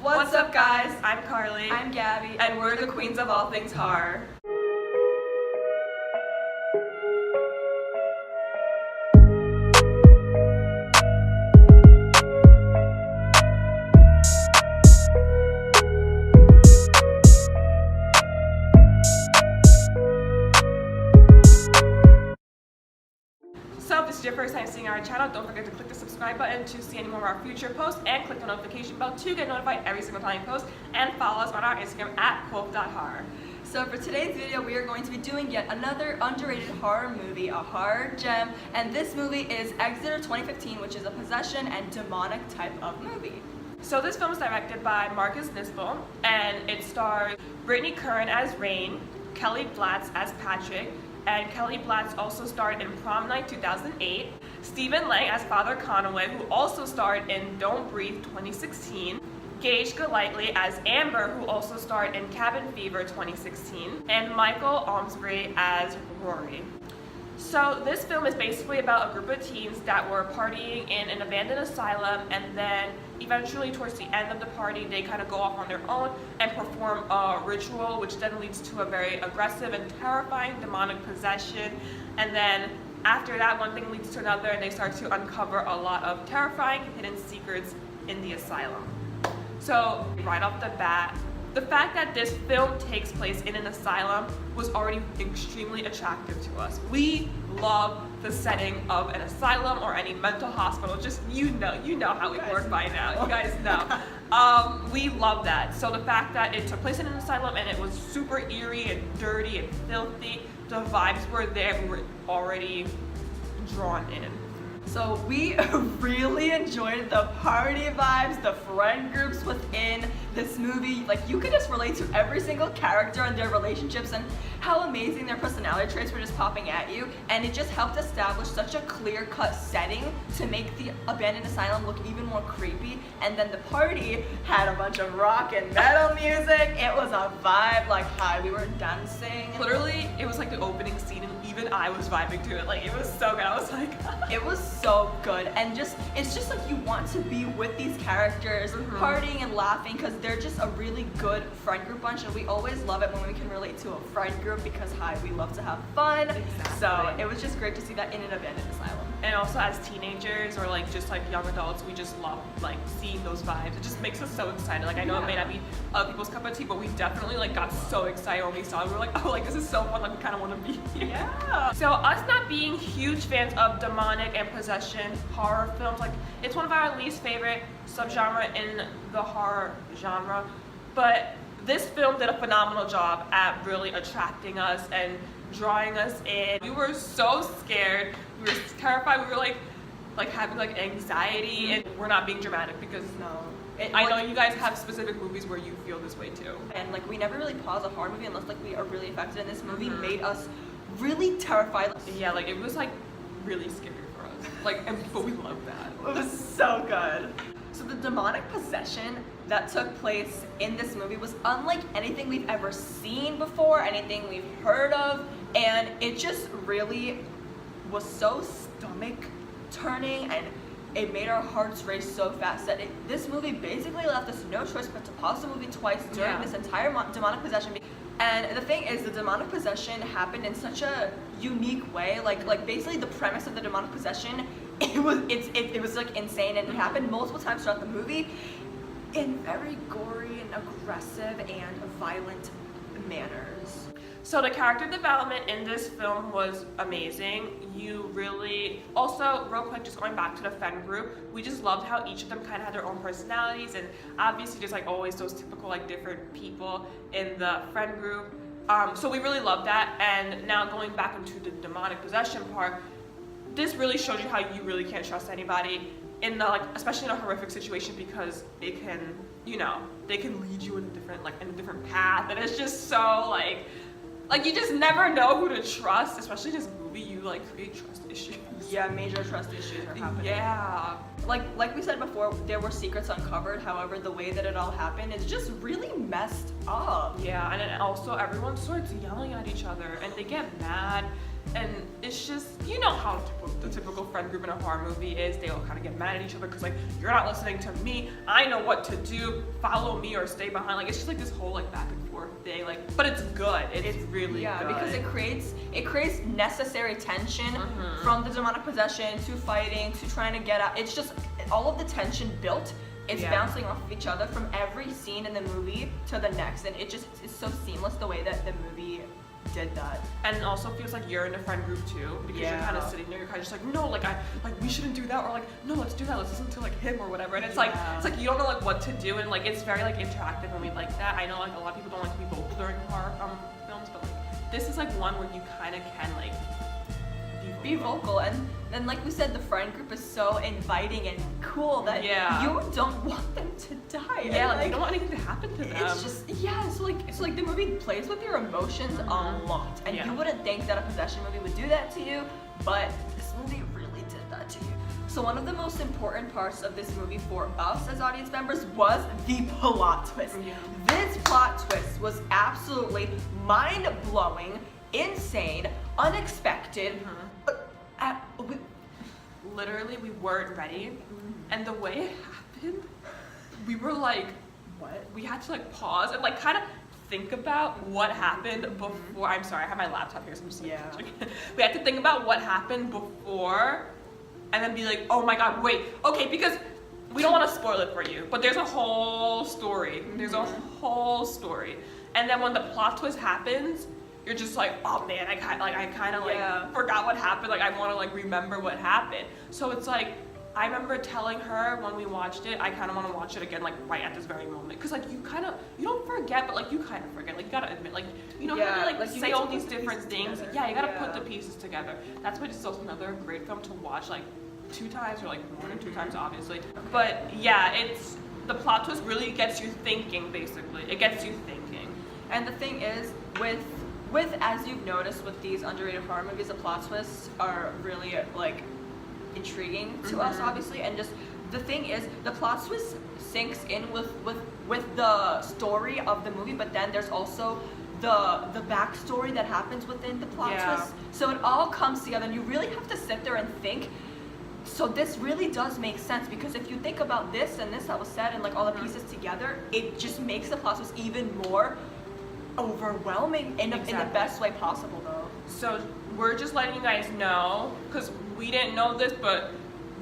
What's up, guys? I'm Carly. I'm Gabby. And we're the queens of all things horror. So if this is your first time seeing our channel, don't forget to click the subscribe button to see any more of our future posts and click the notification bell to get notified every single time we post, and follow us on our Instagram at quote.horror. So for today's video, we are going to be doing yet another underrated horror movie, a horror gem, and this movie is Exeter 2015, which is a possession and demonic type of movie. So this film is directed by Marcus Nispel, and it stars Brittany Curran as Rain, Kelly Blatz as Patrick, and Kelly Blatz also starred in Prom Night 2008, Stephen Lang as Father Conaway, who also starred in Don't Breathe 2016, Gage Golightly as Amber, who also starred in Cabin Fever 2016, and Michael Almsbury as Rory. So this film is basically about a group of teens that were partying in an abandoned asylum, and then eventually towards the end of the party they kind of go off on their own and perform a ritual, which then leads to a very aggressive and terrifying demonic possession. And then after that, one thing leads to another, and they start to uncover a lot of terrifying hidden secrets in the asylum. So right off the bat, the fact that this film takes place in an asylum was already extremely attractive to us. We love the setting of an asylum or any mental hospital. Just you know how we work by now. You guys know. We love that. So the fact that it took place in an asylum and it was super eerie and dirty and filthy, the vibes were there. We were already drawn in. So we really enjoyed the party vibes, the friend groups within this movie. Like, you could just relate to every single character and their relationships and how amazing their personality traits were just popping at you. And it just helped establish such a clear-cut setting to make the abandoned asylum look even more creepy. And then the party had a bunch of rock and metal music. It was a vibe, like, hi, we were dancing. Literally, it was like the opening scene, and even I was vibing to it. Like, it was so good. I was like, it was so good, and it's just like you want to be with these characters, partying and laughing, because they're just a really good friend group bunch, and we always love it when we can relate to a friend group because we love to have fun. Exactly. So it was just great to see that in an abandoned asylum. And also as teenagers or like just like young adults, we just love like seeing those vibes. It just makes us so excited. Like, I know it may not be other people's cup of tea, but we definitely like got so excited when we saw it. We were like, oh, like this is so fun. Like, we kind of want to be here. Yeah. So us not being huge fans of demonic and possession horror films, like it's one of our least favorite subgenre in the horror genre, but this film did a phenomenal job at really attracting us and drawing us in. We were so scared. We were terrified. We were like having like anxiety, and we're not being dramatic because I know you guys have specific movies where you feel this way too. And like, we never really pause a horror movie unless like we are really affected, and this movie made us really terrified. Yeah, like it was like really scary for us. Like, but we loved that. It was so good. So the demonic possession that took place in this movie was unlike anything we've ever seen before, anything we've heard of, and it just really was so stomach turning, and it made our hearts race so fast that this movie basically left us no choice but to pause the movie twice during this entire demonic possession. And the thing is, the demonic possession happened in such a unique way. Like basically the premise of the demonic possession, it was like insane, and it happened multiple times throughout the movie in very gory and aggressive and violent manners. So the character development in this film was amazing. You really, also real quick, just going back to the friend group, we just loved how each of them kind of had their own personalities, and obviously just like always those typical like different people in the friend group. So we really loved that. And now going back into the demonic possession part, this really shows you how you really can't trust anybody in the like, especially in a horrific situation, because they can, they can lead you in a different path, and it's just so like you just never know who to trust, especially in this movie. You like create trust issues. Yeah, major trust issues are happening. Yeah. Like we said before, there were secrets uncovered. However, the way that it all happened is just really messed up. Yeah, and then also everyone starts yelling at each other, and they get mad, And it's just, you know how the typical friend group in a horror movie is. They all kind of get mad at each other because like, you're not listening to me. I know what to do. Follow me or stay behind. Like, it's just like this whole like back and forth thing. Like, but it's good. It's really good. Because it creates necessary tension from the demonic possession to fighting to trying to get out. It's just all of the tension built. It's bouncing off of each other from every scene in the movie to the next, and it's so seamless the way that the movie did that. And it also feels like you're in a friend group too, because you're kind of sitting there, you're kind of just like, no, like we shouldn't do that, or like, no, let's do that, let's listen to like him or whatever. And it's like you don't know like what to do, and like it's very like interactive, and we like that. I know like a lot of people don't like to be vocal during horror films, but like this is like one where you kind of can like be vocal. And then like we said, the friend group is so inviting and cool that you don't want them to die. Yeah, like you don't want anything to happen to them. It's just it's like the movie plays with your emotions a lot, and you wouldn't think that a possession movie would do that to you, but this movie really did that to you. So one of the most important parts of this movie for us as audience members was the plot twist. This plot twist was absolutely mind-blowing, insane, unexpected. Literally, we weren't ready, and the way it happened, we were like, what? We had to like pause and like kind of think about what happened before. I'm sorry, I have my laptop here, so I'm just like, we had to think about what happened before, and then be like, oh my god, wait, okay, because we don't want to spoil it for you, but there's a whole story. There's a whole story, and then when the plot twist happens, you're just like, oh man, I kind of forgot what happened. Like, I want to like remember what happened. So it's like, I remember telling her when we watched it, I kind of want to watch it again, like right at this very moment. Cause like you don't forget, but like you kind of forget. Like you gotta admit, like you know how they like say all these different things. Together. Yeah, you gotta put the pieces together. That's why it's also another great film to watch, like 2 times or like more than 2 times, obviously. But yeah, it's the plot twist really gets you thinking. Basically, it gets you thinking. And the thing is, with as you've noticed with these underrated horror movies, the plot twists are really like intriguing to us, obviously, and just the thing is, the plot twist sinks in with the story of the movie, but then there's also the backstory that happens within the plot twist. So it all comes together, and you really have to sit there and think. So this really does make sense, because if you think about this and this that was said and like all the pieces together, it just makes the plot twist even more overwhelming in the best way possible, though. So we're just letting you guys know, because we didn't know this, but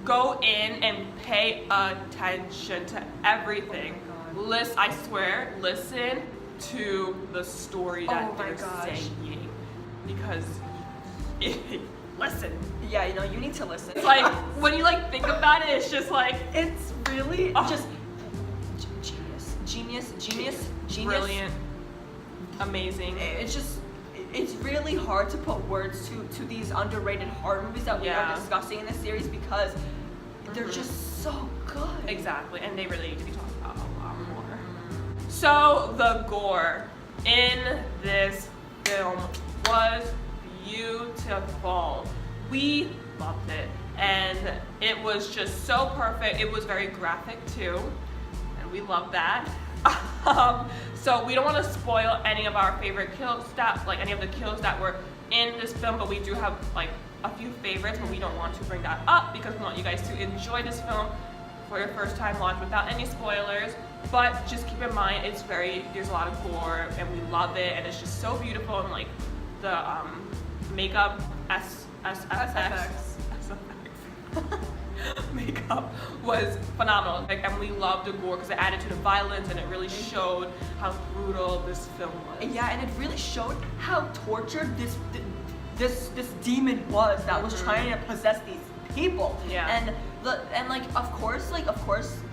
go in and pay attention to everything. I swear, listen to the story that they're saying, because listen. Yeah, you know, you need to listen. It's like when you like think about it, it's just like it's really just genius, brilliant. Amazing. It's really hard to put words to these underrated horror movies that we are discussing in this series, because they're just so good. Exactly, and they really need to be talked about a lot more. So the gore in this film was beautiful. We loved it, and it was just so perfect. It was very graphic too, and we love that. So we don't want to spoil any of our favorite kills any of the kills that were in this film, but we do have like a few favorites, but we don't want to bring that up because we want you guys to enjoy this film for your first time watch without any spoilers. But just keep in mind, there's a lot of gore, and we love it, and it's just so beautiful, and like the makeup makeup was phenomenal, and we loved the gore because it added to the violence, and it really showed how brutal this film was. Yeah, and it really showed how tortured this demon was that was trying to possess these people. Yeah. And of course,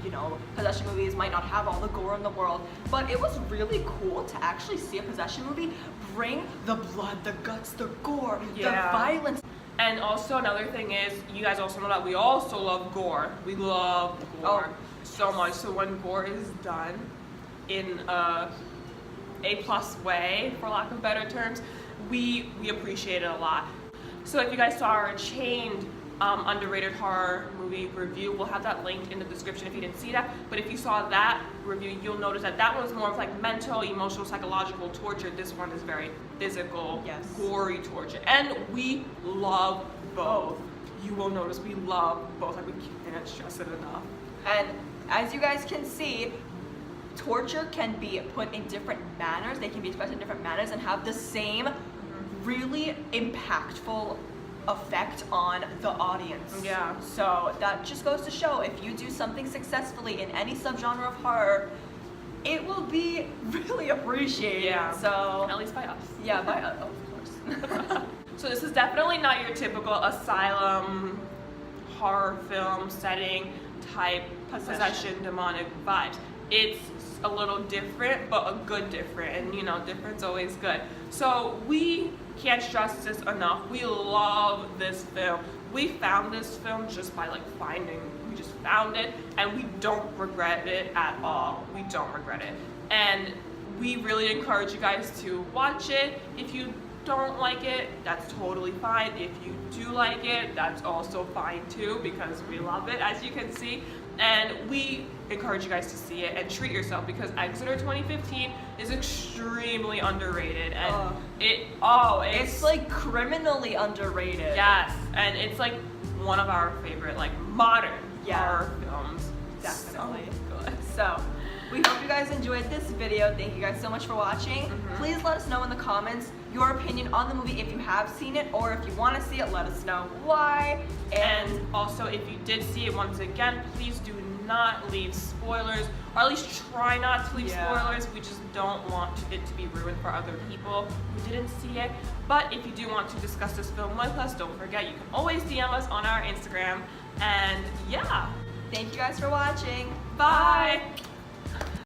you know, possession movies might not have all the gore in the world, but it was really cool to actually see a possession movie bring the blood, the guts, the gore, the violence. And also another thing is, you guys also know that we also love gore. We love gore so much. So when gore is done in a A+ way, for lack of better terms, we appreciate it a lot. So if you guys saw our chained underrated horror movie review. We'll have that linked in the description if you didn't see that. But if you saw that review, you'll notice that that one was more of like mental, emotional, psychological torture. This one is very physical, Yes. gory torture. And we love both. You will notice we love both. Like, we can't stress it enough. And as you guys can see, torture can be put in different manners. They can be expressed in different manners and have the same really impactful effect on the audience. Yeah. So that just goes to show, if you do something successfully in any subgenre of horror, it will be really appreciated. Yeah. So At least by us. yeah, by of course. So this is definitely not your typical asylum horror film setting type possession demonic vibes. It's a little different, but a good different, and you know, different's always good. So we can't stress this enough. We love this film. We found this film just by like we just found it, and we don't regret it at all. We don't regret it. And we really encourage you guys to watch it. If you don't like it, that's totally fine. If you do like it, that's also fine too, because we love it, as you can see. And we encourage you guys to see it and treat yourself, because Exeter 2015 is extremely underrated, and it's like criminally underrated. yes, and it's like one of our favorite like modern horror films. Definitely. So good. So, we hope you guys enjoyed this video. Thank you guys so much for watching. Please let us know in the comments your opinion on the movie if you have seen it, or if you want to see it, let us know why. And also, if you did see it, once again, please do not leave spoilers, or at least try not to leave spoilers. We just don't want it to be ruined for other people who didn't see it. But if you do want to discuss this film with us, don't forget, you can always DM us on our Instagram. And yeah, Thank you guys for watching. bye.